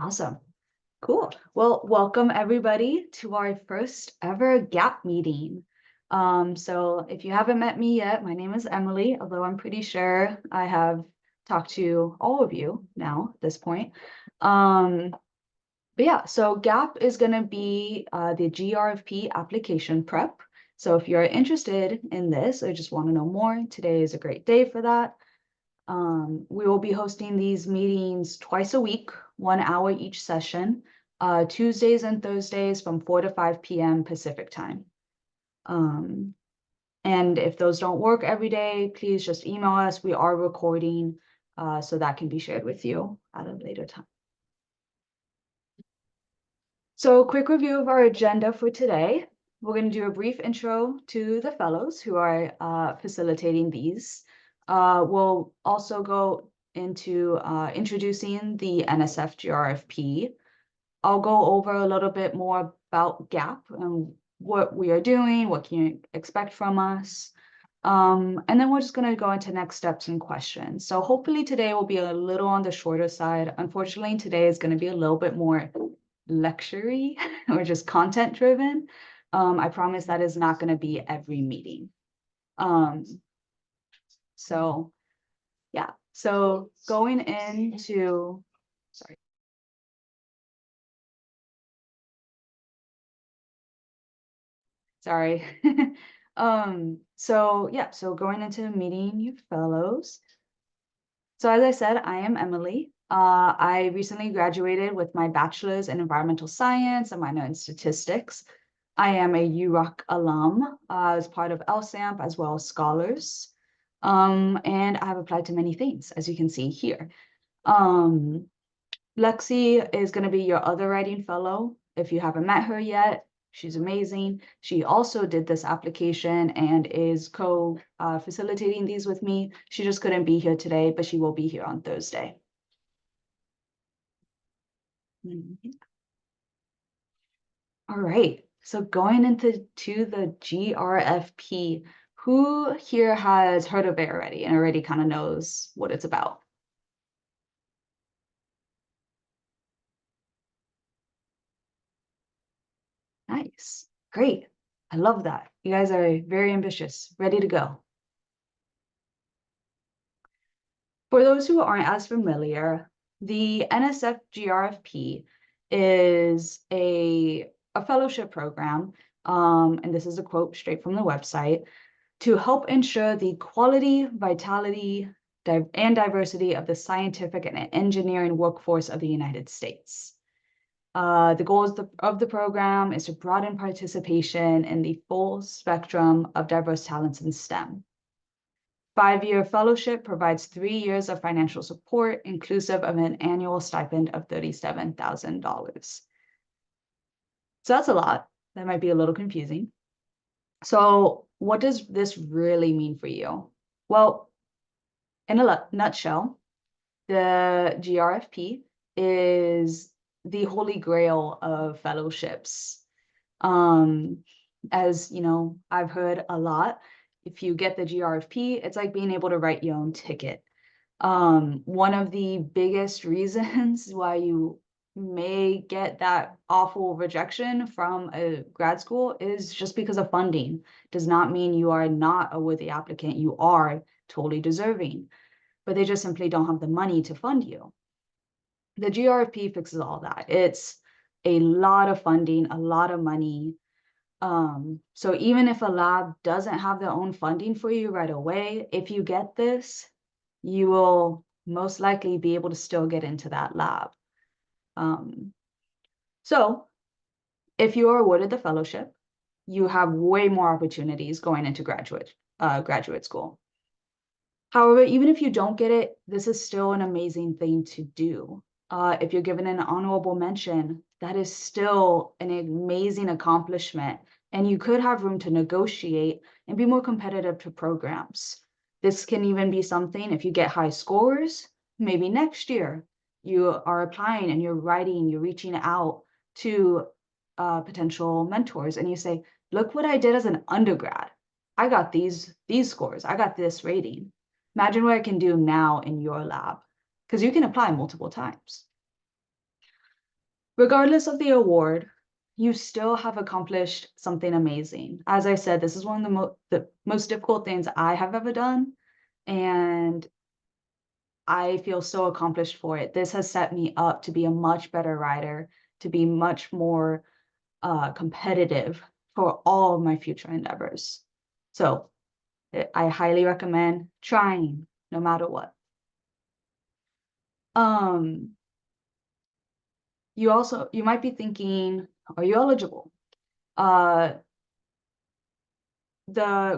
Awesome. Cool. Well, welcome everybody to our first ever GAP meeting. So if you haven't met me yet, my name is Emily, although I'm pretty sure I have talked to all of you now at this point. But yeah, so GAP is going to be the GRFP application prep. So if you're interested in this or just want to know more, today is a great day for that. We will be hosting these meetings twice a week, 1 hour each session, Tuesdays and Thursdays from 4 to 5 p.m. Pacific time. And if those don't work every day, please just email us. We are recording, so that can be shared with you at a later time. So quick review of our agenda for today. We're going to do a brief intro to the fellows who are facilitating these. We'll also go into introducing the NSF GRFP. I'll go over a little bit more about GAP and what we are doing, what can you expect from us. And then we're just going to go into next steps and questions. So hopefully today will be a little on the shorter side. Unfortunately, today is going to be a little bit more lecture-y or just content driven. I promise that is not going to be every meeting. So yeah, so going into, sorry. So yeah, so going into meeting you fellows. So as I said, I am Emily. I recently graduated with my bachelor's in environmental science and minor in statistics. I am a UROC alum as part of LSAMP as well as scholars. And I have applied to many things, as you can see here. Lexi is going to be your other writing fellow. If you haven't met her yet, she's amazing. She also did this application and is co-facilitating these with me. She just couldn't be here today, but she will be here on Thursday. All right, so going into the GRFP, who here has heard of it already and already kind of knows what it's about? Nice, great. I love that. You guys are very ambitious, ready to go. For those who aren't as familiar, the NSF GRFP is a fellowship program, and this is a quote straight from the website, to help ensure the quality, vitality, and diversity of the scientific and engineering workforce of the United States. The goals of the program is to broaden participation in the full spectrum of diverse talents in STEM. 5-year fellowship provides 3 years of financial support, inclusive of an annual stipend of $37,000. So that's a lot. That might be a little confusing. So what does this really mean for you? Well, in a nutshell, the GRFP is the holy grail of fellowships. As you know, I've heard a lot. If you get the GRFP, it's like being able to write your own ticket. One of the biggest reasons why you may get that awful rejection from a grad school is just because of funding. Does not mean you are not a worthy applicant. You are totally deserving, but they just simply don't have the money to fund you. The GRFP fixes all that. It's a lot of funding, a lot of money. So even if a lab doesn't have their own funding for you right away, if you get this, you will most likely be able to still get into that lab. So if you are awarded the fellowship, you have way more opportunities going into graduate school. However, even if you don't get it, this is still an amazing thing to do. If you're given an honorable mention, that is still an amazing accomplishment, and you could have room to negotiate and be more competitive to programs. This can even be something, if you get high scores, maybe next year you are applying and you're writing, you're reaching out to potential mentors, and you say, look what I did as an undergrad. I got these scores, I got this rating. Imagine what I can do now in your lab, because you can apply multiple times. regardless of the award, you still have accomplished something amazing. As I said, this is one of the most difficult things I have ever done, and I feel so accomplished for it. This has set me up to be a much better writer, to be much more competitive for all of my future endeavors. So I highly recommend trying no matter what. Um, you might be thinking, are you eligible? The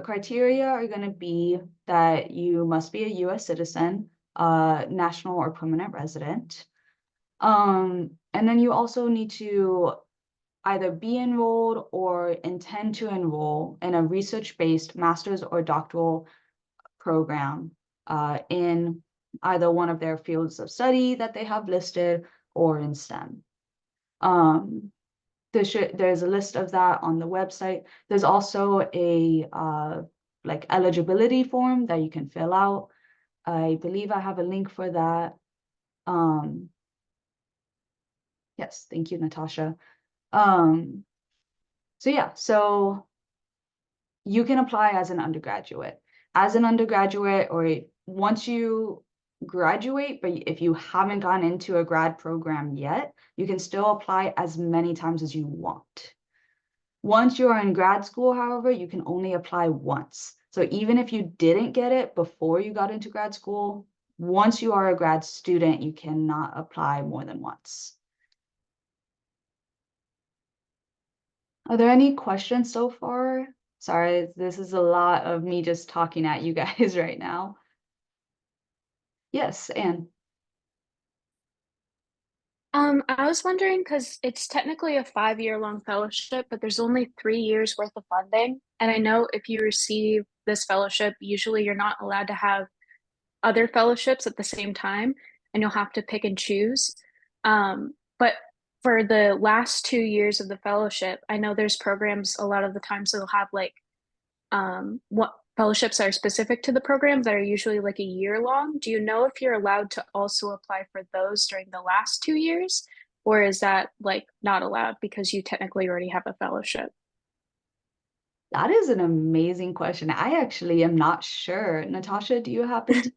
criteria are going to be that you must be a US citizen, national or permanent resident. And then you also need to either be enrolled or intend to enroll in a research-based master's or doctoral program in either one of their fields of study that they have listed or in STEM. There's a list of that on the website. There's also a like eligibility form that you can fill out. I believe I have a link for that. Yes, thank you, Natasha. So yeah, so you can apply as an undergraduate. As an undergraduate, or once you graduate, but if you haven't gone into a grad program yet, you can still apply as many times as you want. Once you're in grad school, however, you can only apply once. So even if you didn't get it before you got into grad school, once you are a grad student, you cannot apply more than once. Are there any questions so far? Sorry, this is a lot of me just talking at you guys right now. Yes, Anne. I was wondering because it's technically a 5-year long fellowship, but there's only 3 years worth of funding. And I know if you receive this fellowship, usually you're not allowed to have other fellowships at the same time, and you'll have to pick and choose. But for the last 2 years of the fellowship, I know there's programs a lot of the times they'll have like what fellowships are specific to the program that are usually like a year long. Do you know if you're allowed to also apply for those during the last 2 years, or is that like not allowed because you technically already have a fellowship? That is an amazing question. I actually am not sure. Natasha, do you happen to?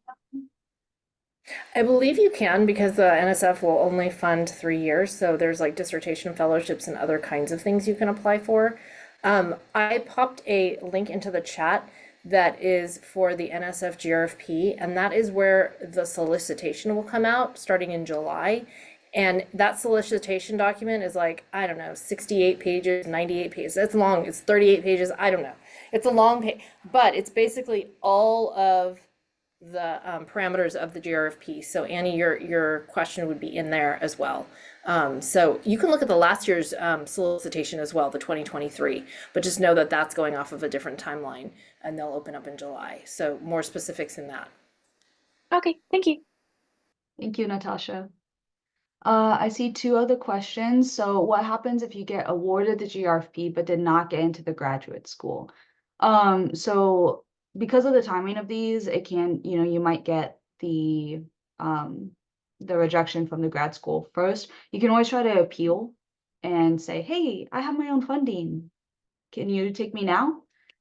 I believe you can because the NSF will only fund 3 years. So there's like dissertation fellowships and other kinds of things you can apply for. I popped a link into the chat that is for the NSF GRFP, and that is where the solicitation will come out starting in July. And that solicitation document is like, I don't know, 68 pages, 98 pages. It's long, it's 38 pages, I don't know. It's a long page, but it's basically all of the parameters of the GRFP. So Annie, your question would be in there as well. So you can look at the last year's solicitation as well, the 2023, but just know that that's going off of a different timeline and they'll open up in July. So more specifics in that. Okay, thank you. Thank you, Natasha. I see two other questions. So what happens if you get awarded the GRFP but did not get into the graduate school? So because of the timing of these, it can, you might get the rejection from the grad school first. You can always try to appeal and say, hey, I have my own funding. Can you take me now?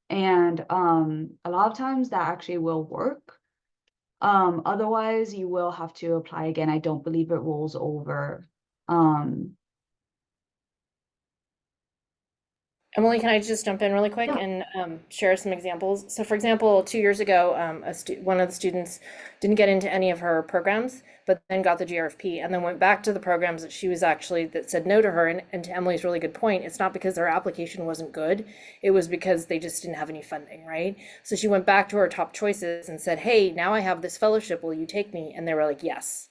And a lot of times that actually will work. Otherwise, you will have to apply again. I don't believe it rolls over. Emily, can I just jump in really quick Yeah, and share some examples? So, for example, 2 years ago, one of the students didn't get into any of her programs, but then got the GRFP and then went back to the programs that she was actually that said no to her. And to Emily's really good point, it's not because their application wasn't good; it was because they just didn't have any funding, right? So she went back to her top choices and said, "Hey, now I have this fellowship. Will you take me?" And they were like, "Yes."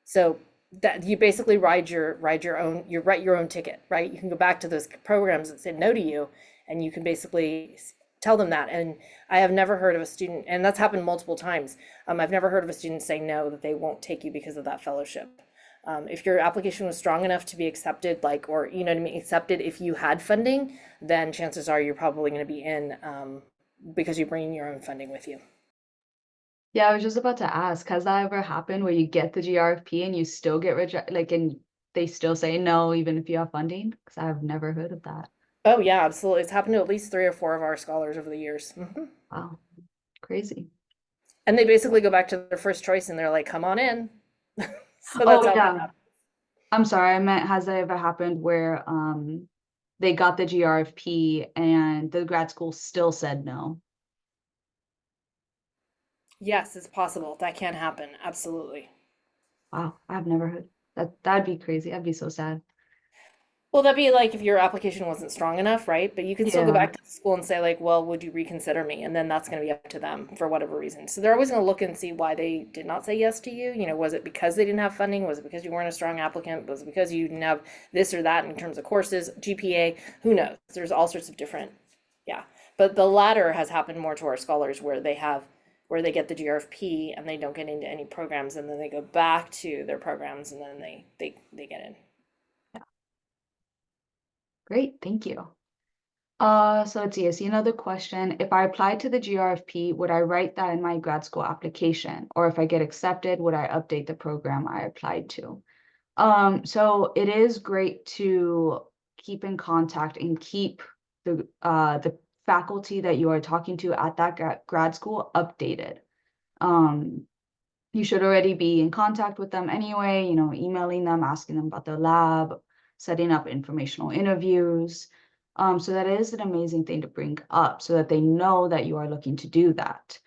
So that you basically write your own ticket, right? You can go back to those programs that said no to you, and you can basically tell them that. And I have never heard of a student, and that's happened multiple times. I've never heard of a student saying no, that they won't take you because of that fellowship. If your application was strong enough to be accepted, like, or you know what I mean, accepted if you had funding, then chances are you're probably going to be in because you bring your own funding with you. yeah, I was just about to ask, has that ever happened where you get the GRFP and you still get rejected, like, and they still say no, even if you have funding? Because I've never heard of that. Oh yeah, absolutely. It's happened to at least 3 or 4 of our scholars over the years. Wow, crazy. And they basically go back to their first choice and they're like, come on in. So that's Oh how that yeah, happens. I'm sorry. I meant, has that ever happened where they got the GRFP and the grad school still said no? Yes, it's possible. That can happen. Absolutely. Wow, I've never heard that. That'd be crazy. I'd be so sad. Well, that'd be like if your application wasn't strong enough, right? But you can still go Yeah. back to the school and say, like, well, would you reconsider me? And then that's going to be up to them for whatever reason. So they're always going to look and see why they did not say yes to you. You know, was it because they didn't have funding? Was it because you weren't a strong applicant? Was it because you didn't have this or that in terms of courses, GPA? Who knows? There's all sorts of different, yeah. But the latter has happened more to our scholars where they get the GRFP and they don't get into any programs and then they go back to their programs and then they get in. Great, thank you. So let's see, I see another question. If I applied to the GRFP, would I write that in my grad school application? Or if I get accepted, would I update the program I applied to? So it is great to keep in contact and keep the faculty that you are talking to at that grad school updated. You should already be in contact with them anyway, you know, emailing them, asking them about their lab, setting up informational interviews. So that is an amazing thing to bring up so that they know that you are looking to do that.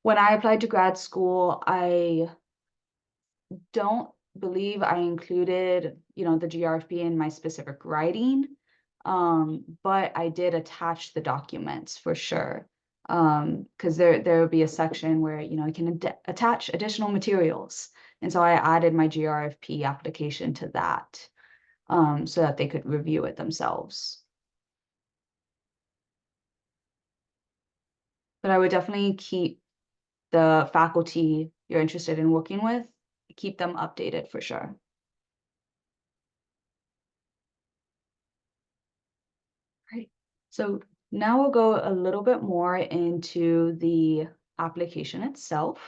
When I applied to grad school, I don't believe I included, you know, the GRFP in my specific writing, but I did attach the documents for sure. Because there will be a section where, you know, I can attach additional materials. And so I added my GRFP application to that, so that they could review it themselves. But I would definitely keep the faculty you're interested in working with, keep them updated for sure. Right. So now we'll go a little bit more into the application itself.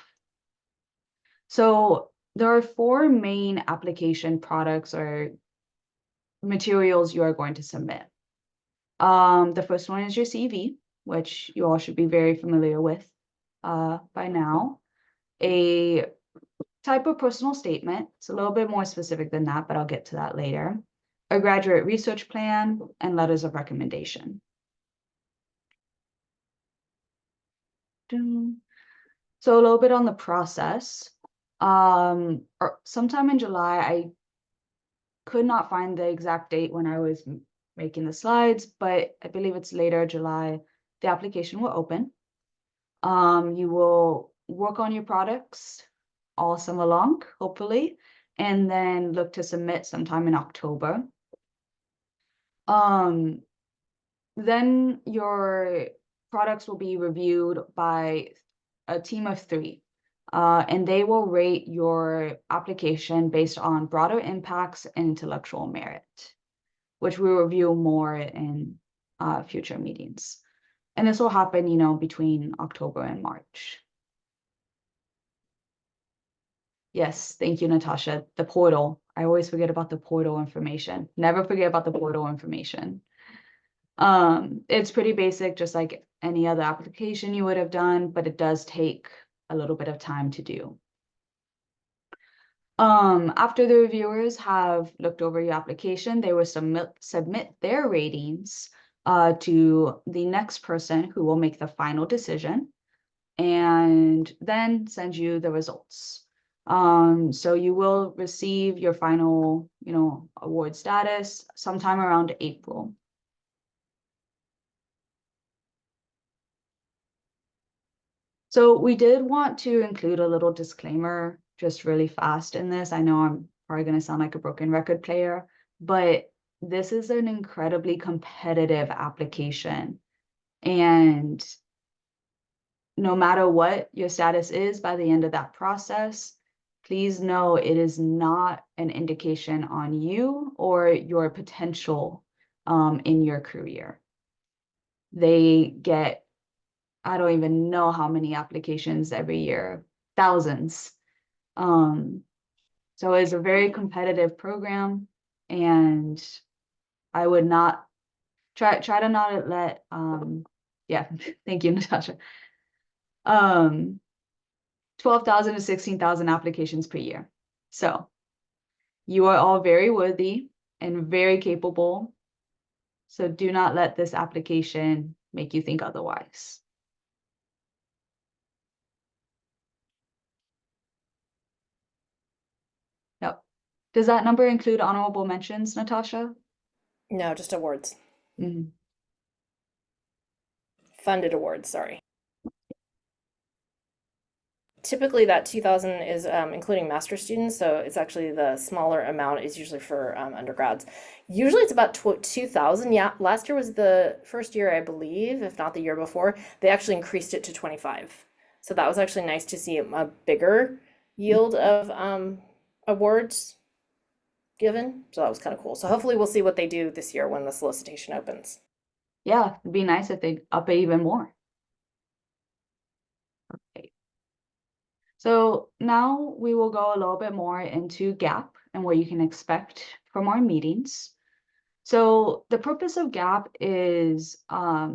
So there are 4 main application products or materials you are going to submit. The first one is your CV, which you all should be very familiar with by now. A type of personal statement. It's a little bit more specific than that, but I'll get to that later. A graduate research plan and letters of recommendation. So a little bit on the process. Or sometime in July, I could not find the exact date when I was making the slides, but I believe it's later July, the application will open. You will work on your products all summer long, hopefully, and then look to submit sometime in October. Then your products will be reviewed by a team of 3, and they will rate your application based on broader impacts and intellectual merit, which we'll review more in future meetings. And this will happen, you know, between October and March. Yes, thank you, Natasha. The portal. I always forget about the portal information. Never forget about the portal information. It's pretty basic, just like any other application you would have done, but it does take a little bit of time to do. After the reviewers have looked over your application, they will submit their ratings to the next person who will make the final decision and then send you the results. So you will receive your final, you know, award status sometime around April. So we did want to include a little disclaimer just really fast in this. I know I'm probably going to sound like a broken record player, but this is an incredibly competitive application. And no matter what your status is by the end of that process, please know it is not an indication on you or your potential in your career. They get, I don't even know how many applications every year, thousands. So it's a very competitive program, and I would not try to not let yeah, thank you, Natasha. 12,000 to 16,000 applications per year. So you are all very worthy and very capable. So do not let this application make you think otherwise. Yep. Does that number include honorable mentions, Natasha? No, just awards. Mhm. Funded awards, sorry. Typically that 2,000 is including master students, so it's actually the smaller amount is usually for undergrads. Usually it's about 2,000. Yeah, last year was the first year, I believe, if not the year before, they actually increased it to 25. So that was actually nice to see a bigger yield of awards given. So that was kind of cool. So hopefully we'll see what they do this year when the solicitation opens. Yeah, it'd be nice if they up it even more. Okay. So now we will go a little bit more into GAP and what you can expect from our meetings. So the purpose of GAP is for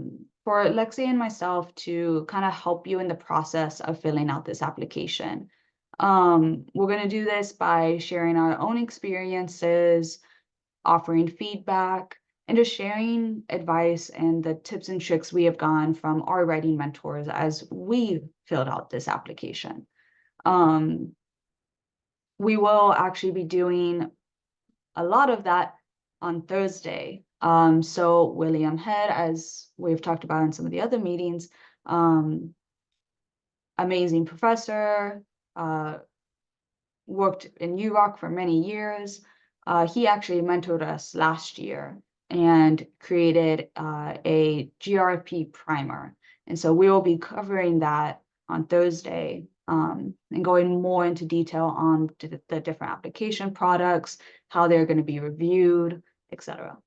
Lexi and myself to kind of help you in the process of filling out this application. We're going to do this by sharing our own experiences, offering feedback, and just sharing advice and the tips and tricks we have gotten from our writing mentors as we filled out this application. We will actually be doing a lot of that on Thursday. So William Head, as we've talked about in some of the other meetings, amazing professor, worked in UROC for many years. He actually mentored us last year and created a GRFP primer. And so we will be covering that on Thursday and going more into detail on the different application products, how they're going to be reviewed, etc.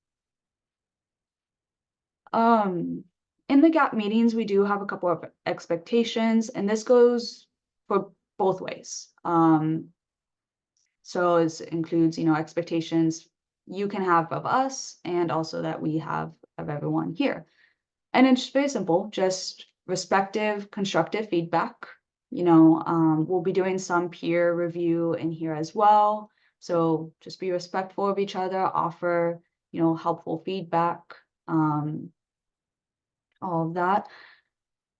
In the GAP meetings, we do have a couple of expectations, and this goes for both ways. So it includes, expectations you can have of us and also that we have of everyone here. And it's very simple, just respective, constructive feedback. We'll be doing some peer review in here as well. So just be respectful of each other, offer, helpful feedback, all of that.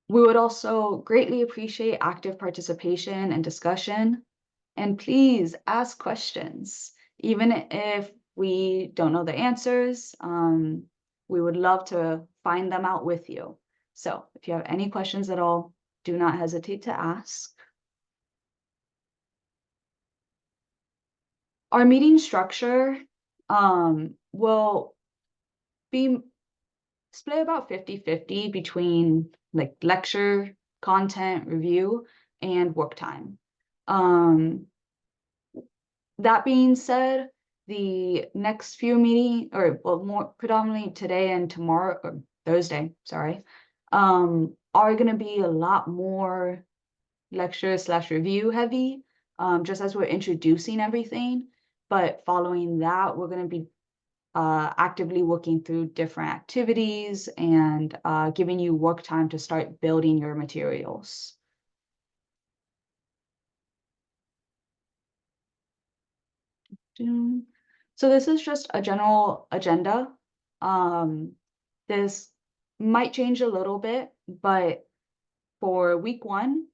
We would also greatly appreciate active participation and discussion. And please ask questions, even if we don't know the answers. We would love to find them out with you. So if you have any questions at all, do not hesitate to ask. Our meeting structure will be split about 50-50 between like lecture, content, review, and work time. That being said, the next few more predominantly today and tomorrow, or Thursday, sorry, are going to be a lot more lecture/review heavy, just as we're introducing everything. But following that, we're going to be actively working through different activities and giving you work time to start building your materials. So this is just a general agenda. This might change a little bit, but for week 1,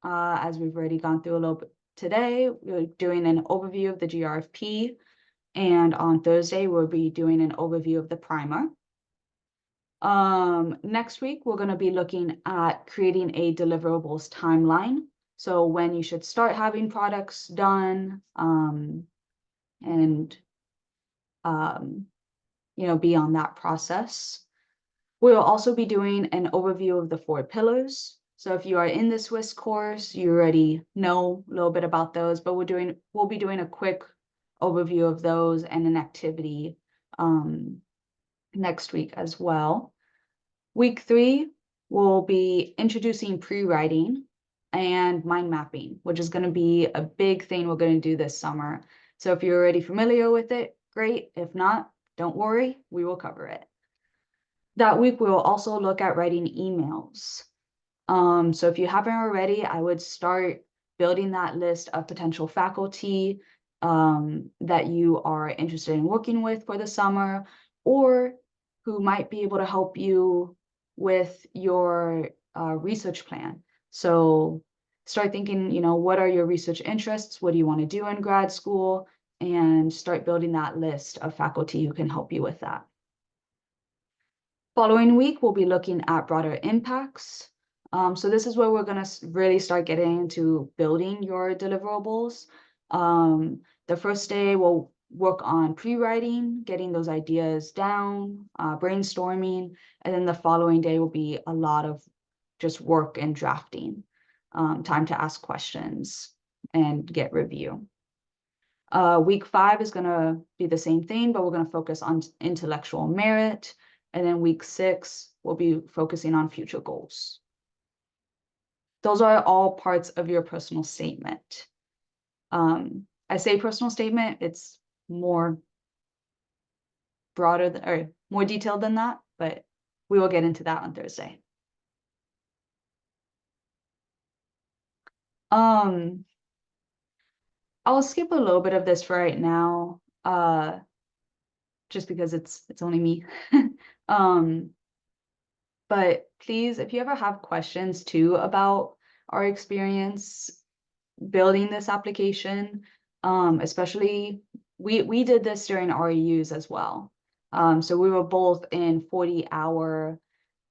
as we've already gone through a little bit today, we're doing an overview of the GRFP, and on Thursday, we'll be doing an overview of the primer. Next week, we're going to be looking at creating a deliverables timeline. So when you should start having products done, and be on that process. We'll also be doing an overview of the 4 pillars. So if you are in the Swiss course, you already know a little bit about those, but we'll be doing a quick overview of those and an activity next week as well. Week 3, we'll be introducing pre-writing. and mind mapping, which is going to be a big thing we're going to do this summer. So if you're already familiar with it, great. If not, don't worry, we will cover it. That week, we will also look at writing emails. So if you haven't already, I would start building that list of potential faculty that you are interested in working with for the summer, or who might be able to help you with your research plan. So start thinking, what are your research interests? What do you want to do in grad school? And start building that list of faculty who can help you with that. Following week, we'll be looking at broader impacts. So this is where we're going to really start getting into building your deliverables. The first day, we'll work on pre-writing, getting those ideas down, brainstorming, and then the following day will be a lot of just work and drafting, time to ask questions and get review. Week 5 is going to be the same thing, but we're going to focus on intellectual merit. And then week 6, we'll be focusing on future goals. Those are all parts of your personal statement. I say personal statement, it's more broader or more detailed than that, but we will get into that on Thursday. I'll skip a little bit of this for right now, just because it's only me. But please, if you ever have questions too about our experience building this application, especially we did this during REUs as well. So we were both in 40-hour,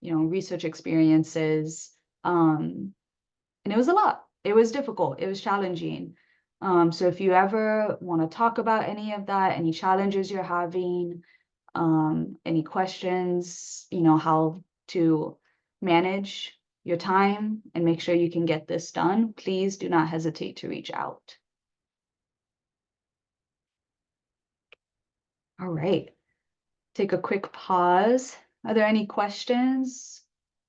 research experiences, and it was a lot. It was difficult. It was challenging. So if you ever want to talk about any of that, any challenges you're having, any questions, how to manage your time and make sure you can get this done, please do not hesitate to reach out. All right, take a quick pause. Are there any questions,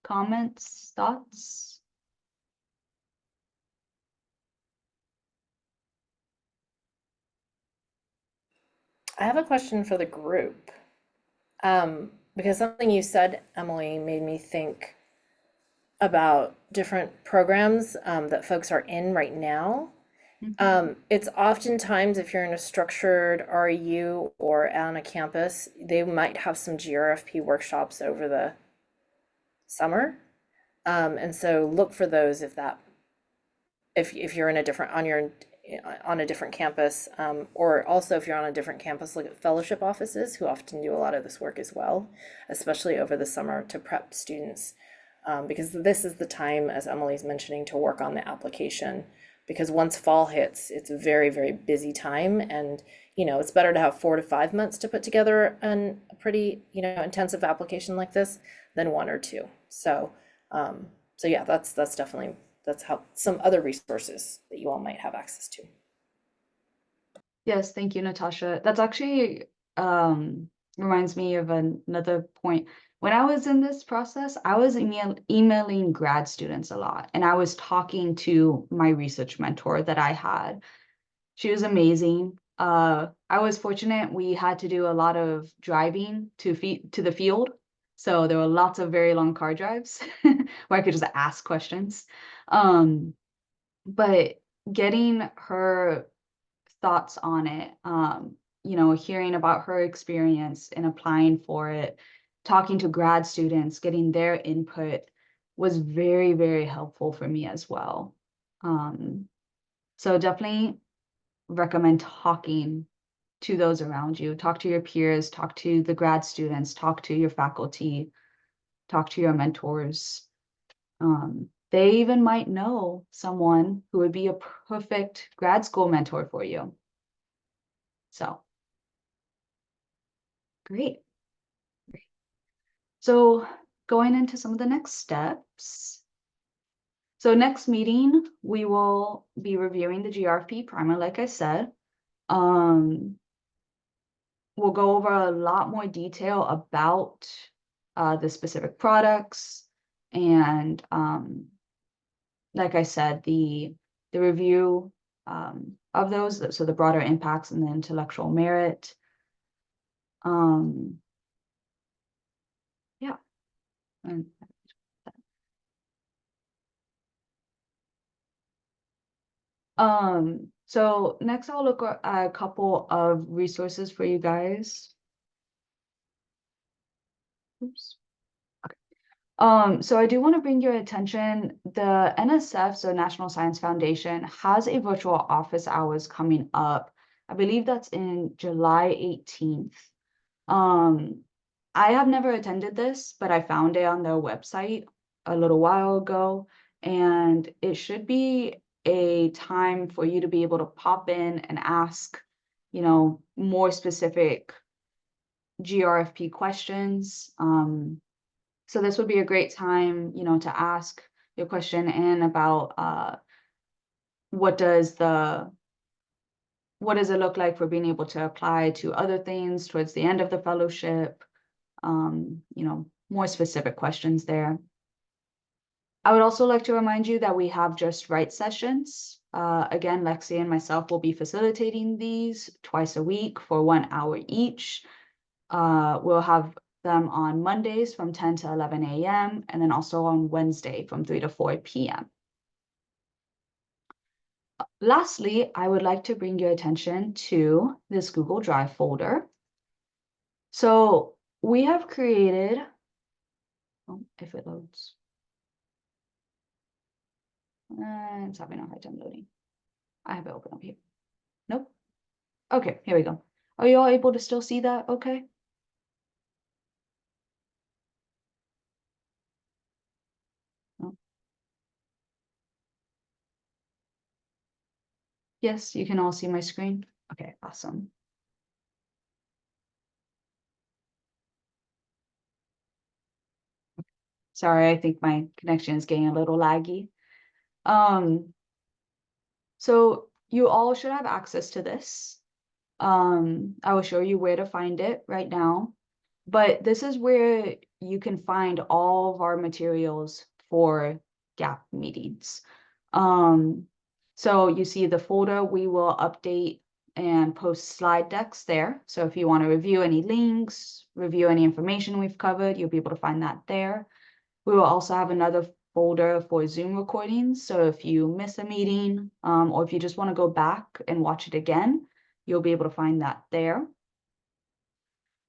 comments, thoughts? I have a question for the group. Because something you said, Emily, made me think about different programs that folks are in right now. It's oftentimes, if you're in a structured REU or on a campus, they might have some GRFP workshops over the summer. And so look for those if you're in a different on a different campus, or also if you're on a different campus, look at fellowship offices who often do a lot of this work as well, especially over the summer to prep students, because this is the time, as Emily's mentioning, to work on the application, because once fall hits, it's a very, very busy time, and it's better to have 4 to 5 months to put together a pretty intensive application like this than 1 or 2. So yeah, that's definitely. That's how some other resources that you all might have access to. Yes, thank you, Natasha. That's actually reminds me of another point. When I was in this process, I was emailing grad students a lot, and I was talking to my research mentor that I had. She was amazing. I was fortunate. We had to do a lot of driving to the field. So there were lots of very long car drives where I could just ask questions. But getting her thoughts on it, hearing about her experience in applying for it, talking to grad students, getting their input was very, very helpful for me as well. So definitely recommend talking to those around you. Talk to your peers, talk to the grad students, talk to your faculty, talk to your mentors. They even might know someone who would be a perfect grad school mentor for you. So, great. So going into some of the next steps. So next meeting, we will be reviewing the GRFP primer, like I said. We'll go over a lot more detail about the specific products and like I said, the review of those, so the broader impacts and the intellectual merit. Yeah. And so next I'll look at a couple of resources for you guys. Oops. So I do want to bring your attention, the NSF, so National Science Foundation, has a virtual office hours coming up. I believe that's in July 18th. I have never attended this, but I found it on their website a little while ago, and it should be a time for you to be able to pop in and ask, more specific GRFP questions. So this would be a great time, to ask your question and about what does it look like for being able to apply to other things towards the end of the fellowship? More specific questions there. I would also like to remind you that we have Just Right sessions. Again, Lexi and myself will be facilitating these twice a week for 1 hour each. We'll have them on Mondays from 10 to 11 a.m. and then also on Wednesday from 3 to 4 p.m. Lastly, I would like to bring your attention to this Google Drive folder. So we have created, if it loads, it's having a hard time loading. I have it open up here. Nope. Okay, here we go. Are you all able to still see that? Okay. No. Yes, you can all see my screen. Okay, awesome. Sorry, I think my connection is getting a little laggy. So you all should have access to this. I will show you where to find it right now, but this is where you can find all of our materials for GAP meetings. So you see the folder, we will update and post slide decks there. So if you want to review any links, review any information we've covered, you'll be able to find that there. We will also have another folder for Zoom recordings. So if you miss a meeting, or if you just want to go back and watch it again, you'll be able to find that there.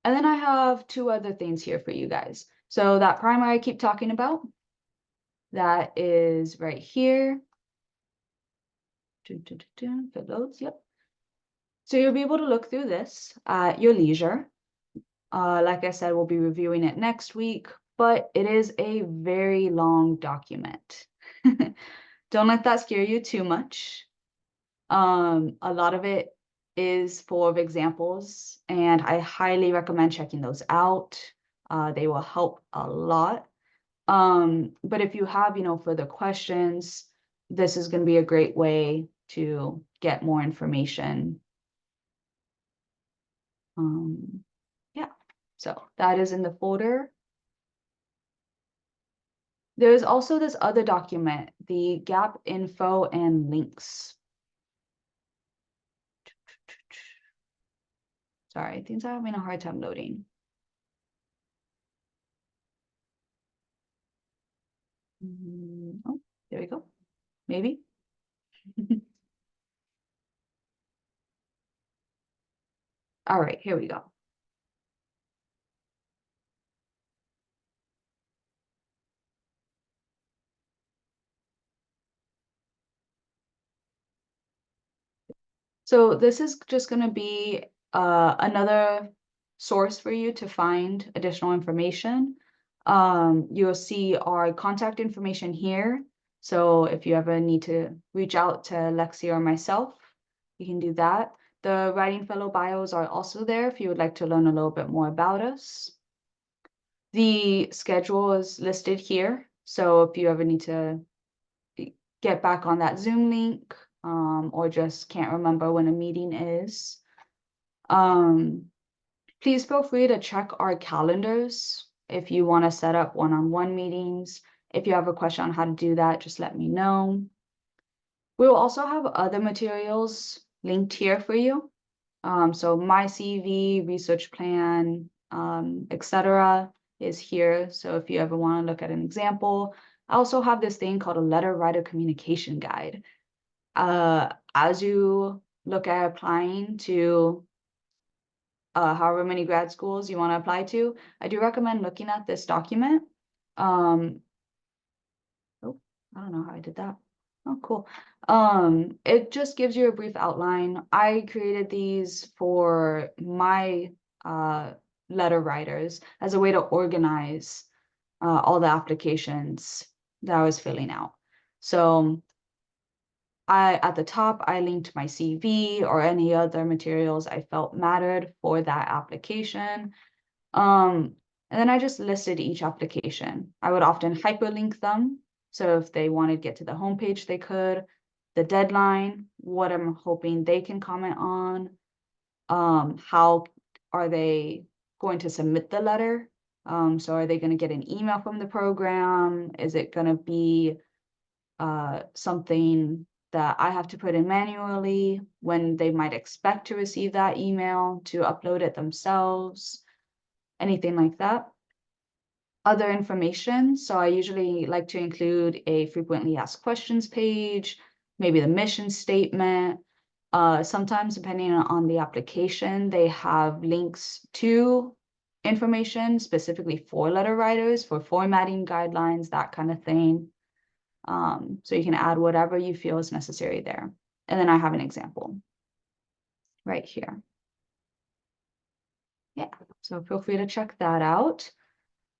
And then I have two other things here for you guys. So that primer I keep talking about, that is right here. If it loads, yep. So you'll be able to look through this at your leisure. Like I said, we'll be reviewing it next week, but it is a very long document. Don't let that scare you too much. A lot of it is full of examples, and I highly recommend checking those out. They will help a lot. But if you have, further questions, this is going to be a great way to get more information. Yeah, so that is in the folder. There's also this other document, the GAP info and links. Sorry, things are having a hard time loading. Oh, there we go. Maybe. All right, here we go. So this is just going to be another source for you to find additional information. You'll see our contact information here. So if you ever need to reach out to Lexi or myself, you can do that. The Writing Fellow bios are also there if you would like to learn a little bit more about us. The schedule is listed here. So if you ever need to get back on that Zoom link, or just can't remember when a meeting is, please feel free to check our calendars if you want to set up one-on-one meetings. If you have a question on how to do that, just let me know. We will also have other materials linked here for you. So my CV, research plan, etc. is here. So if you ever want to look at an example, I also have this thing called a letter writer communication guide. As you look at applying to however many grad schools you want to apply to, I do recommend looking at this document. Oh, I don't know how I did that. Oh, cool. It just gives you a brief outline. I created these for my letter writers as a way to organize all the applications that I was filling out. So at the top, I linked my CV or any other materials I felt mattered for that application. And then I just listed each application. I would often hyperlink them. So if they wanted to get to the homepage, they could. The deadline, what I'm hoping they can comment on. How are they going to submit the letter? So are they going to get an email from the program? Is it going to be something that I have to put in manually, when they might expect to receive that email to upload it themselves, anything like that. Other information, so I usually like to include a frequently asked questions page, maybe the mission statement. Sometimes, depending on the application, they have links to information specifically for letter writers, for formatting guidelines, that kind of thing. So you can add whatever you feel is necessary there. And then I have an example right here. Yeah, so feel free to check that out.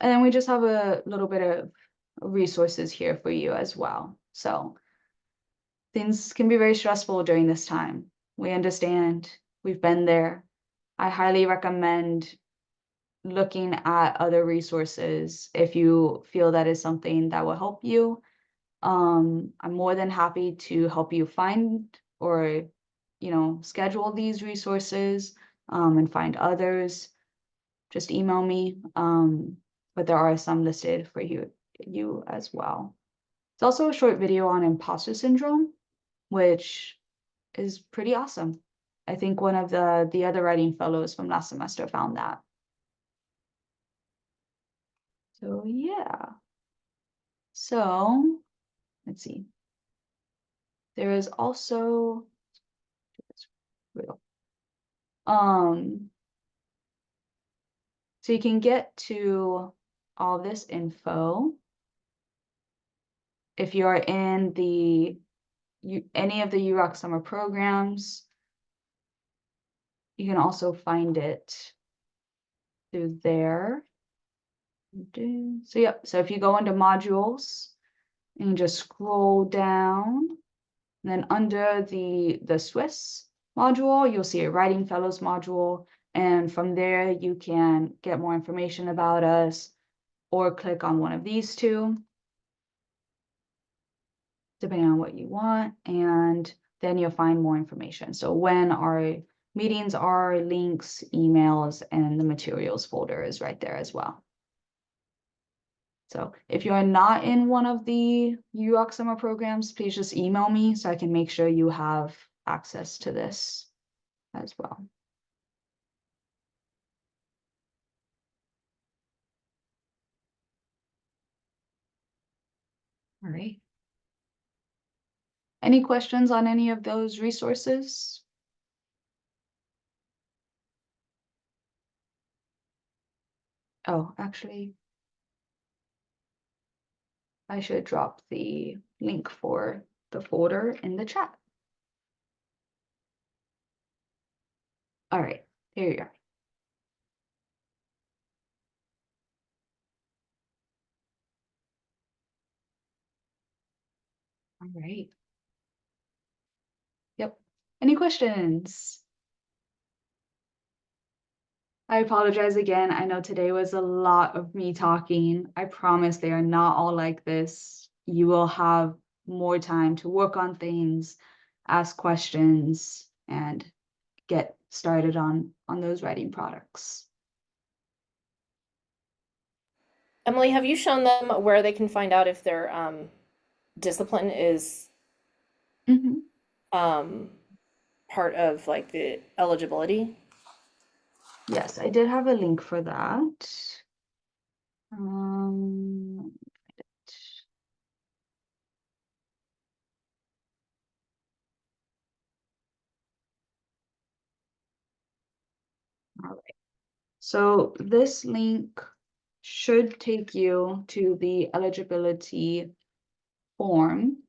And then we just have a little bit of resources here for you as well. So things can be very stressful during this time. We understand, we've been there. I highly recommend looking at other resources if you feel that is something that will help you. I'm more than happy to help you find or, schedule these resources and find others. Just email me. But there are some listed for you as well. It's also a short video on imposter syndrome, which is pretty awesome. I think one of the other writing fellows from last semester found that. So yeah. So let's see. There is also so you can get to all this info if you are in any of the UROC summer programs. You can also find it through there. So yeah, so if you go into modules and just scroll down, and then under the Swiss module, you'll see a Writing Fellows module. And from there, you can get more information about us or click on one of these two, depending on what you want. And then you'll find more information. So when our meetings are, links, emails, and the materials folder is right there as well. So if you are not in one of the UROC summer programs, please just email me so I can make sure you have access to this as well. All right. Any questions on any of those resources? Oh, actually, I should drop the link for the folder in the chat. All right, here you go. All right. Yep. Any questions? I apologize again. I know today was a lot of me talking. I promise they are not all like this. You will have more time to work on things, ask questions, and get started on those writing products. Emily, have you shown them where they can find out if their discipline is Mhm. um, part of like the eligibility? Yes, I did have a link for that. All right. So this link should take you to the eligibility form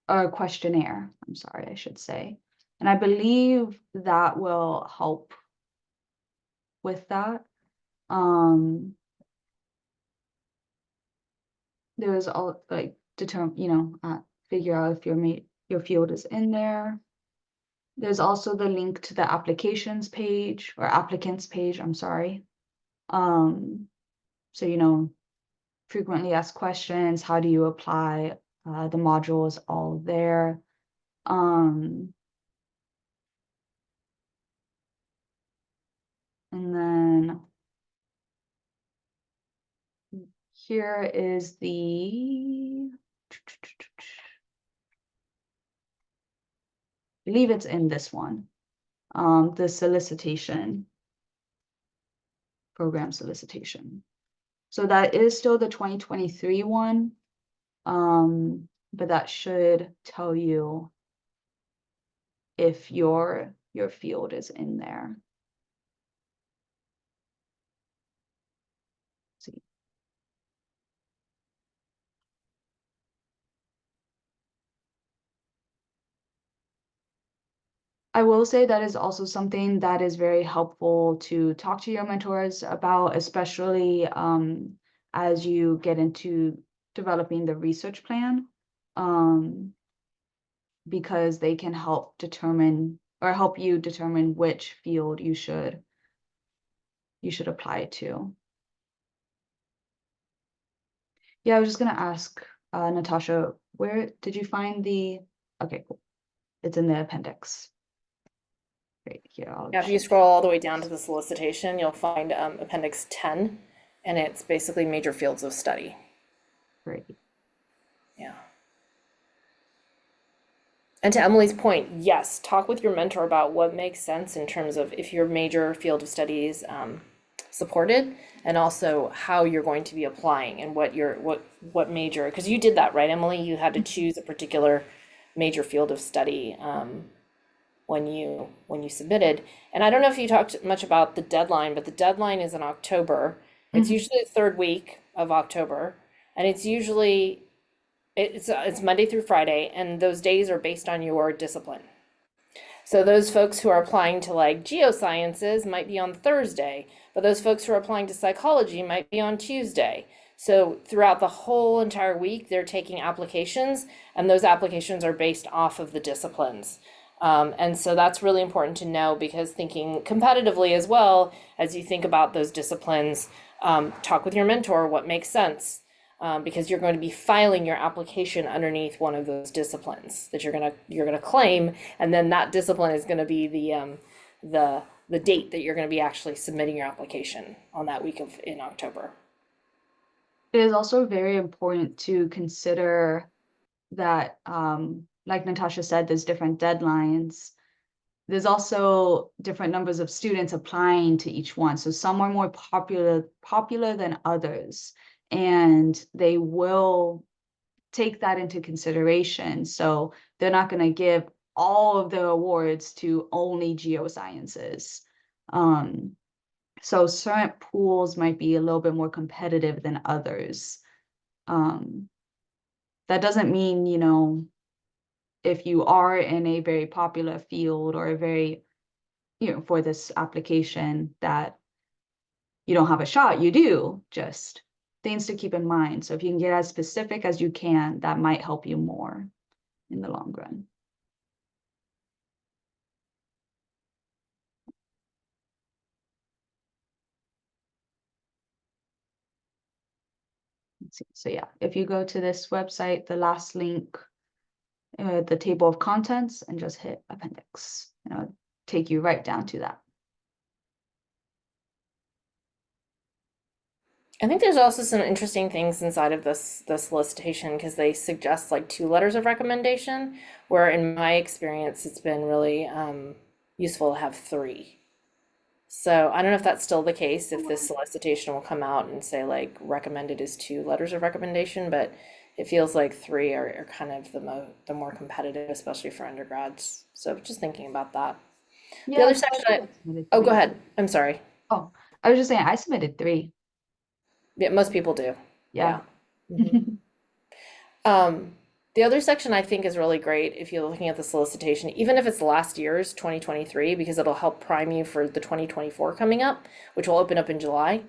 or questionnaire. I'm sorry, I should say. And I believe that will help with that. There's all like figure out if your field is in there. There's also the link to the applications page or applicants page, I'm sorry. So frequently asked questions, how do you apply? The module is all there. And then here is I believe it's in this one, the solicitation, program solicitation. So that is still the 2023 one, but that should tell you if your field is in there. Let's see. I will say that is also something that is very helpful to talk to your mentors about, especially as you get into developing the research plan, because they can help determine or help you determine which field you should apply to. Yeah, I was just gonna ask Natasha, where did you find the? Okay, cool. It's in the appendix. Great. Here, I'll Yeah, if you show scroll all the way down to the solicitation, you'll find Appendix 10, and it's basically major fields of study. Great. Yeah. And to Emily's point, yes, talk with your mentor about what makes sense in terms of if your major field of study is supported, and also how you're going to be applying and what major, because you did that, right, Emily? You had to choose a particular major field of study when you submitted. And I don't know if you talked much about the deadline, but the deadline is in October. It's usually the third week of October, and it's Monday through Friday, and those days are based on your discipline. So those folks who are applying to like geosciences might be on Thursday, but those folks who are applying to psychology might be on Tuesday. So throughout the whole entire week, they're taking applications, and those applications are based off of the disciplines. And so that's really important to know, because thinking competitively as well, as you think about those disciplines, talk with your mentor what makes sense. Because you're going to be filing your application underneath one of those disciplines that you're gonna claim, and then that discipline is going to be the date that you're going to be actually submitting your application on that week in October. It is also very important to consider that, like Natasha said, there's different deadlines. There's also different numbers of students applying to each one. So some are more popular than others, and they will take that into consideration. So they're not going to give all of the awards to only geosciences. So certain pools might be a little bit more competitive than others. That doesn't mean, if you are in a very popular field or a very, for this application, that you don't have a shot. You do. Just things to keep in mind. So if you can get as specific as you can, that might help you more in the long run. Let's see. So yeah, if you go to this website, the last link, the table of contents, and just hit appendix, and it'll take you right down to that. I think there's also some interesting things inside of this solicitation because they suggest like 2 letters of recommendation, where in my experience it's been really useful to have 3. So I don't know if that's still the case, if this solicitation will come out and say like recommended is 2 letters of recommendation, but it feels like 3 are kind of the more competitive, especially for undergrads. So just thinking about that. The Yeah, other so I section think I submitted oh, go 3. ahead. I'm sorry. Oh, I was just saying I submitted 3. Yeah, most people do. Yeah. Yeah. Mhm. Um, the other section I think is really great if you're looking at the solicitation, even if it's last year's 2023, because it'll help prime you for the 2024 coming up, which will open up in July.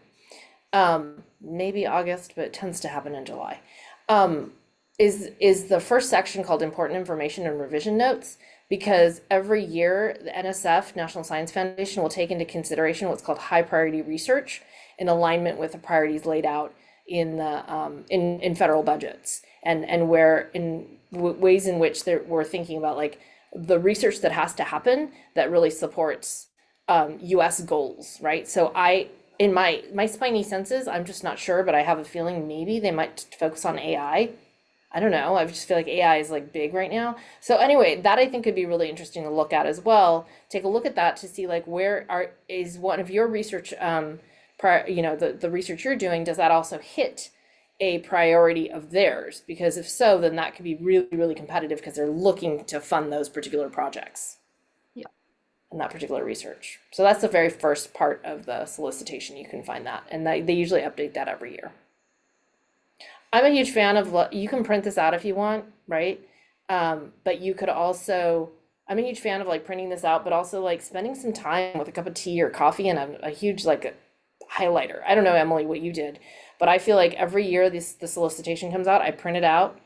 Maybe August, but it tends to happen in July. Um, is the first section called Important Information and Revision Notes, because every year the NSF, National Science Foundation, will take into consideration what's called high priority research in alignment with the priorities laid out in the in federal budgets, and where in ways in which we're thinking about like the research that has to happen that really supports US goals, right? So in my spiny senses, I'm just not sure, but I have a feeling maybe they might focus on AI. I don't know. I just feel like AI is like big right now. So anyway, that I think could be really interesting to look at as well. Take a look at that to see like is one of your research the research you're doing, does that also hit a priority of theirs? Because if so, then that could be really, really competitive because they're looking to fund those particular projects Yeah. and that particular research. So that's the very first part of the solicitation. You can find that, and they usually update that every year. I'm a huge fan of, you can print this out if you want, right? But you could also, I'm a huge fan of like printing this out, but also like spending some time with a cup of tea or coffee and a huge like highlighter. I don't know, Emily, what you did, but I feel like every year the solicitation comes out, I print it out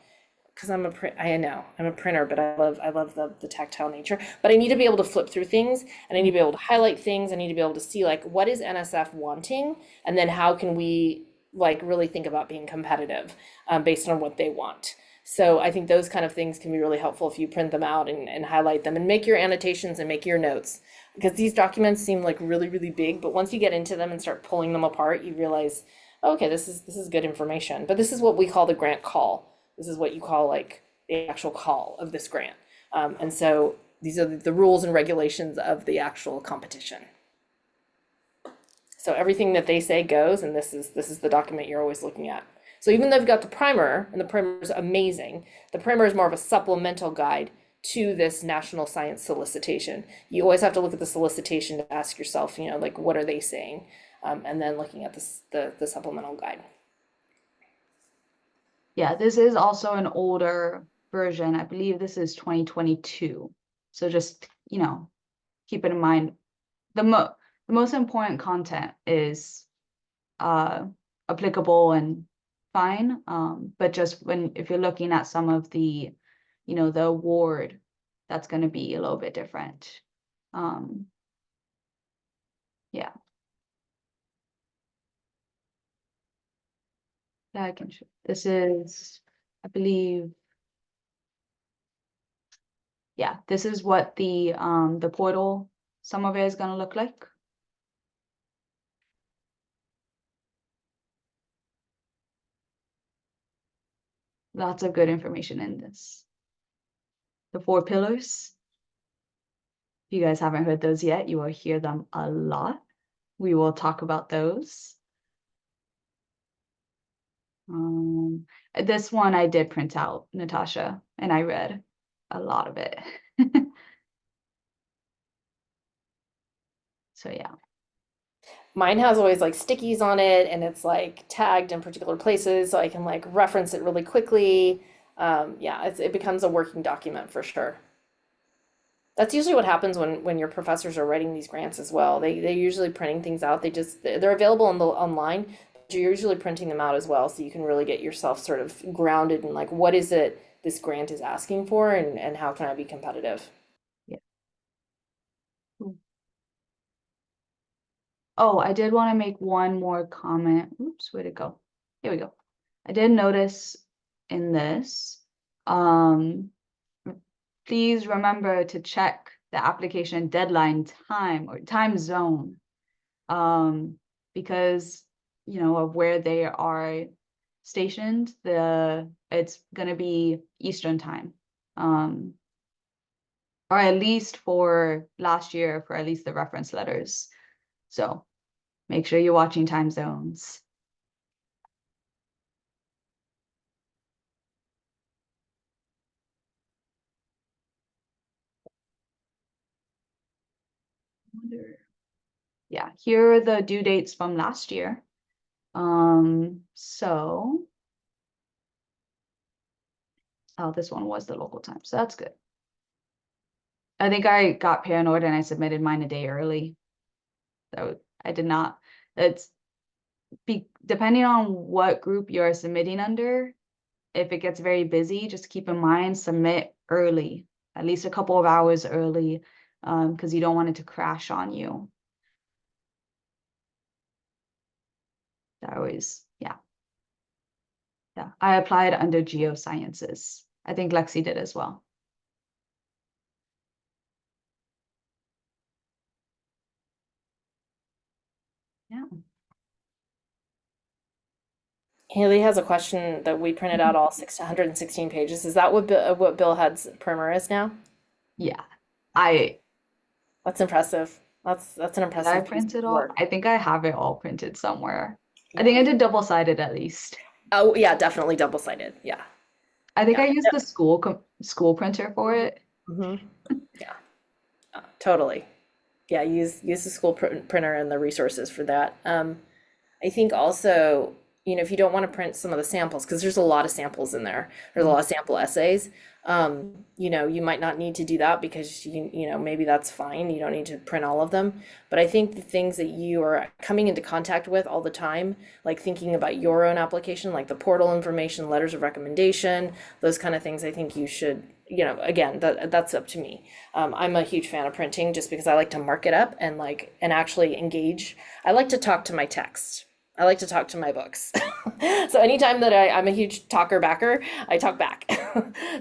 because I know I'm a printer, but I love the tactile nature. But I need to be able to flip through things, and I need to be able to highlight things. I need to be able to see like what is NSF wanting, and then how can we like really think about being competitive based on what they want. So I think those kind of things can be really helpful if you print them out and highlight them and make your annotations and make your notes, because these documents seem like really, really big, but once you get into them and start pulling them apart, you realize, oh, okay, this is good information. But this is what we call the grant call. This is what you call like the actual call of this grant. And so these are the rules and regulations of the actual competition. So everything that they say goes, and this is the document you're always looking at. So even though you've got the primer, and the primer is amazing, the primer is more of a supplemental guide to this national science solicitation. You always have to look at the solicitation to ask yourself, like what are they saying? And then looking at the supplemental guide. Yeah, this is also an older version. I believe this is 2022. So just, keep it in mind. The most important content is applicable and fine. But just if you're looking at some of the, the award, that's going to be a little bit different. Yeah. Yeah, I can show. This is, I believe, yeah, this is what the portal, some of it is gonna look like. Lots of good information in this. The 4 pillars. If you guys haven't heard those yet, you will hear them a lot. We will talk about those. This one I did print out, Natasha, and I read a lot of it. So yeah. Mine has always like stickies on it, and it's like tagged in particular places so I can like reference it really quickly. Yeah, it becomes a working document for sure. That's usually what happens when your professors are writing these grants as well. They're usually printing things out. They're available online, but you're usually printing them out as well, so you can really get yourself sort of grounded in like what is it this grant is asking for, and how can I be competitive. Yeah. Oh, I did want to make one more comment. Oops, where'd it go? Here we go. I did notice in this, please remember to check the application deadline time or time zone, because of where they are stationed, it's gonna be Eastern time. Or at least for last year, for at least the reference letters. So make sure you're watching time zones. Yeah, here are the due dates from last year. So, oh, this one was the local time, so that's good. I think I got paranoid and I submitted mine a day early. So I did not. It's depending on what group you're submitting under, if it gets very busy, just keep in mind, submit early, at least a couple of hours early, because you don't want it to crash on you. That always, yeah. Yeah, I applied under geosciences. I think Lexi did as well. Yeah. Haley has a question that we printed out all 616 pages. Is that what Bill Head's primer is now? Yeah. I That's impressive. That's an did I impressive piece print of it all? work. I think I have it all printed somewhere. I Yeah. think I did double-sided at least. Oh yeah, definitely double-sided. Yeah. I think Yeah. I used the school printer for it. Yeah. Totally. Yeah, use the school printer and the resources for that. I think also, if you don't want to print some of the samples, because there's a lot of samples in there, there's a lot of sample essays. You might not need to do that because maybe that's fine. You don't need to print all of them. But I think the things that you are coming into contact with all the time, like thinking about your own application, like the portal information, letters of recommendation, those kind of things, I think you should, again, that's up to me. I'm a huge fan of printing just because I like to mark it up and actually engage. I like to talk to my text. I like to talk to my books. So anytime that I'm a huge talker backer, I talk back.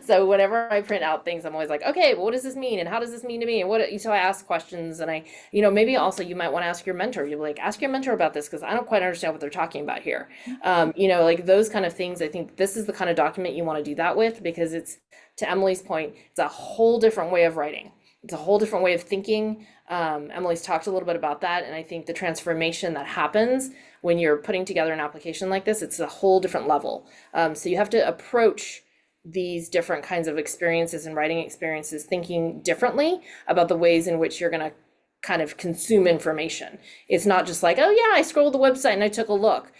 So whenever I print out things, I'm always like, okay, well, what does this mean? And how does this mean to me? And so I ask questions and maybe also you might want to ask your mentor. You're like, ask your mentor about this because I don't quite understand what they're talking about here. Like those kind of things. I think this is the kind of document you want to do that with because it's, to Emily's point, it's a whole different way of writing. It's a whole different way of thinking. Emily's talked a little bit about that, and I think the transformation that happens when you're putting together an application like this, it's a whole different level. So you have to approach these different kinds of experiences and writing experiences thinking differently about the ways in which you're going to kind of consume information. It's not just like, oh yeah, I scrolled the website and I took a look.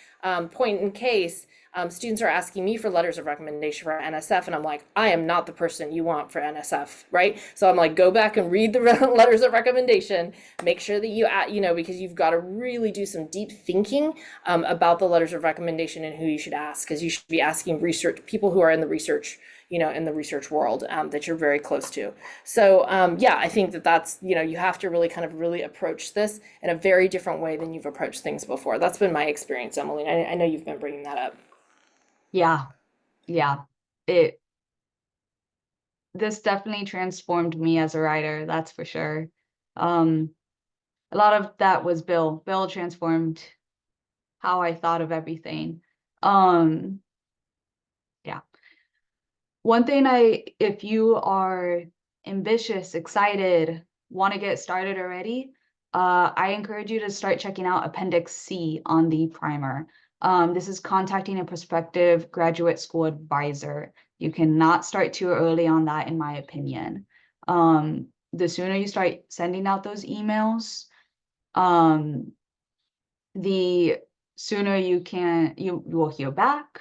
Point in case, students are asking me for letters of recommendation for NSF, and I'm like, I am not the person you want for NSF, right? So I'm like, go back and read the letters of recommendation, make sure that because you've got to really do some deep thinking about the letters of recommendation and who you should ask, because you should be asking people who are in the research world that you're very close to. So yeah, I think that's, you have to really approach this in a very different way than you've approached things before. That's been my experience, Emily. I know you've been bringing that up. Yeah. This definitely transformed me as a writer, that's for sure. A lot of that was Bill. Bill transformed how I thought of everything. Yeah. One thing if you are ambitious, excited, want to get started already, I encourage you to start checking out Appendix C on the primer. This is contacting a prospective graduate school advisor. You cannot start too early on that, in my opinion. The sooner you start sending out those emails, the sooner you will hear back.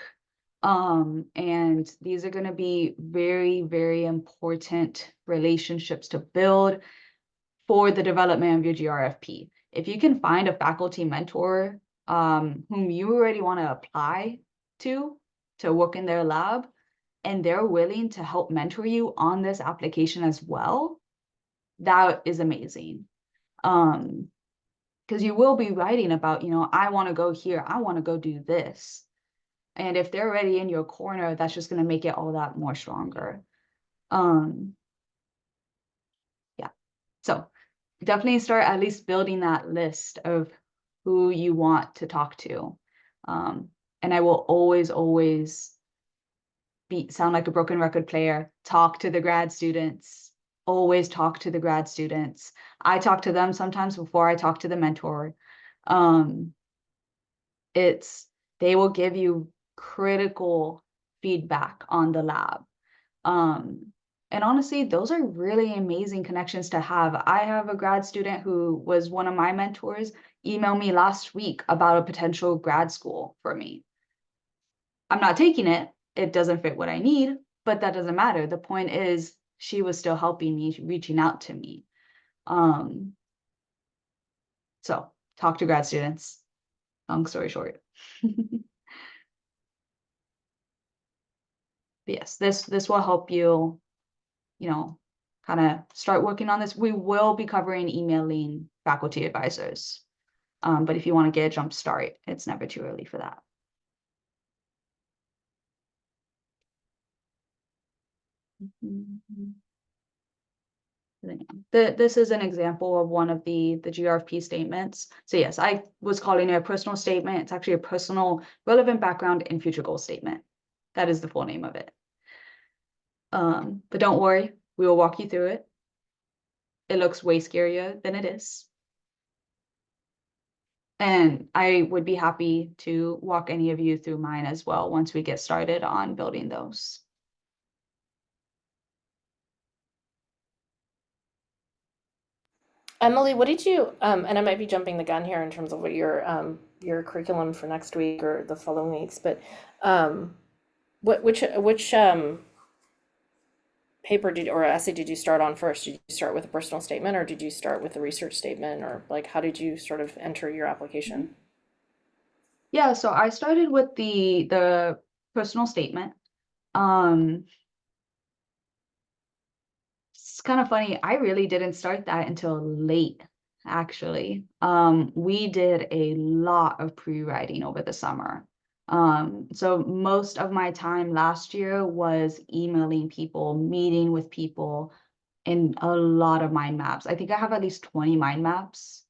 And these are going to be very, very important relationships to build for the development of your GRFP. If you can find a faculty mentor whom you already want to apply to work in their lab, and they're willing to help mentor you on this application as well, that is amazing. Because you will be writing about, I want to go here, I want to go do this. And if they're already in your corner, that's just going to make it all that more stronger. Yeah. So definitely start at least building that list of who you want to talk to. And I will always sound like a broken record player, talk to the grad students, always talk to the grad students. I talk to them sometimes before I talk to the mentor. They will give you critical feedback on the lab. And honestly, those are really amazing connections to have. I have a grad student who was one of my mentors email me last week about a potential grad school for me. I'm not taking it. It doesn't fit what I need, but that doesn't matter. The point is she was still helping me, reaching out to me. So talk to grad students. Long story short. But yes, this will help you, kind of start working on this. We will be covering emailing faculty advisors. But if you want to get a jump start, it's never too early for that. This is an example of one of the GRFP statements. So yes, I was calling it a personal statement. It's actually a personal relevant background and future goal statement. That is the full name of it. But don't worry, we will walk you through it. It looks way scarier than it is. And I would be happy to walk any of you through mine as well once we get started on building those. Emily, what did you, and I might be jumping the gun here in terms of what your curriculum for next week or the following weeks, but which paper or essay did you start on first? Did you start with a personal statement, or did you start with a research statement, or like how did you sort of enter your application? Yeah, so I started with the personal statement. It's kind of funny. I really didn't start that until late, actually. We did a lot of pre-writing over the summer. So most of my time last year was emailing people, meeting with people, and a lot of mind maps. I think I have at least 20 mind maps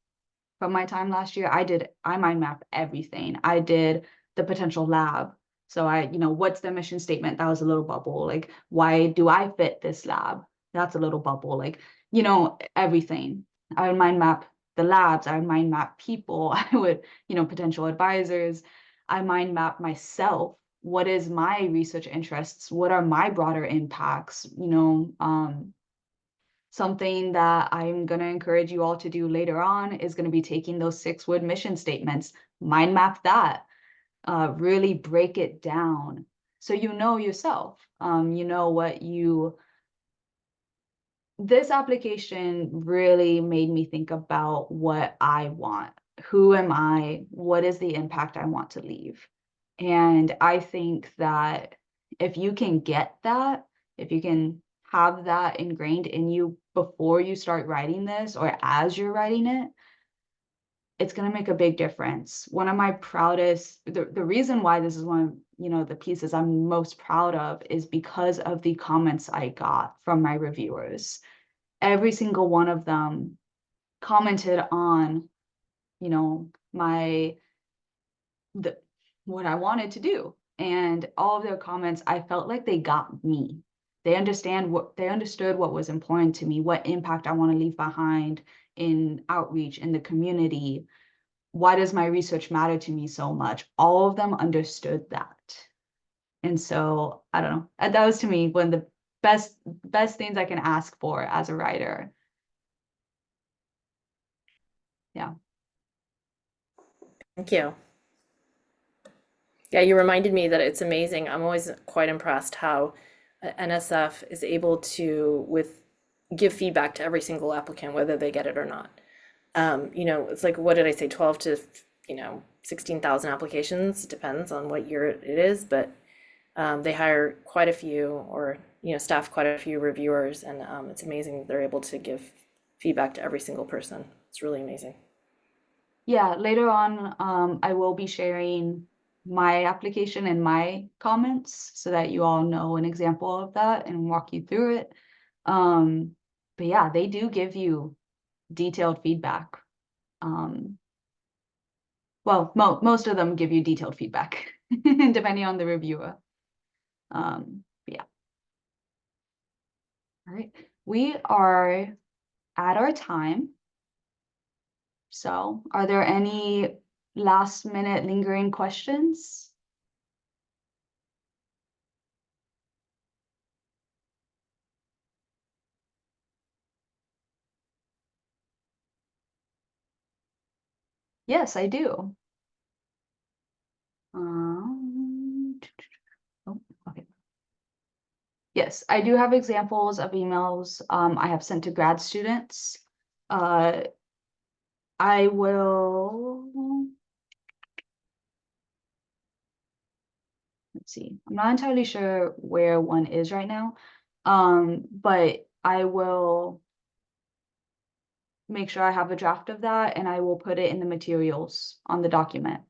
from my time last year. I mind map everything. I did the potential lab. So what's the mission statement? That was a little bubble. Like, why do I fit this lab? That's a little bubble. Like, everything. I would mind map the labs. I would mind map people. I would, potential advisors. I mind map myself. What is my research interests? What are my broader impacts? Something that I'm going to encourage you all to do later on is going to be taking those 6-word mission statements, mind map that, really break it down. So you know yourself, you know what this application really made me think about what I want. Who am I? What is the impact I want to leave? And I think that if you can get that, if you can have that ingrained in you before you start writing this or as you're writing it, it's going to make a big difference. One of my proudest, the reason why this is one of, the pieces I'm most proud of is because of the comments I got from my reviewers. Every single one of them commented on, what I wanted to do. And all of their comments, I felt like they got me. They understood what was important to me, what impact I want to leave behind in outreach in the community. Why does my research matter to me so much? All of them understood that. And so, I don't know, that was to me one of the best things I can ask for as a writer. Yeah. Thank you. Yeah, you reminded me that it's amazing. I'm always quite impressed how NSF is able to give feedback to every single applicant, whether they get it or not. It's like, what did I say, 12 to 16,000 applications, depends on what year it is, but they hire quite a few, or staff quite a few reviewers, and it's amazing that they're able to give feedback to every single person. It's really amazing. Yeah, later on, I will be sharing my application and my comments so that you all know an example of that and walk you through it. But yeah, they do give you detailed feedback. well, most of them give you detailed feedback, depending on the reviewer. Yeah. All right, we are at our time. So are there any last minute lingering questions? Yes, I do. Oh, okay. Yes, I do have examples of emails I have sent to grad students. I will, let's see, I'm not entirely sure where one is right now, but I will make sure I have a draft of that and I will put it in the materials on the document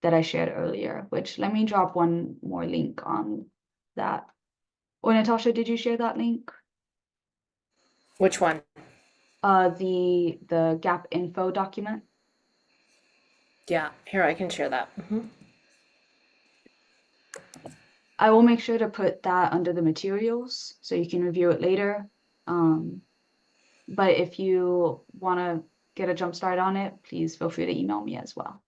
that I shared earlier, which let me drop one more link on that. Oh, Natasha, did you share that link? Which one? The gap info document. Yeah, here I can share that. I will make sure to put that under the materials so you can review it later. But if you want to get a jump start on it, please feel free to email me as well.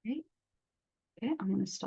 Okay, I'm going to stop.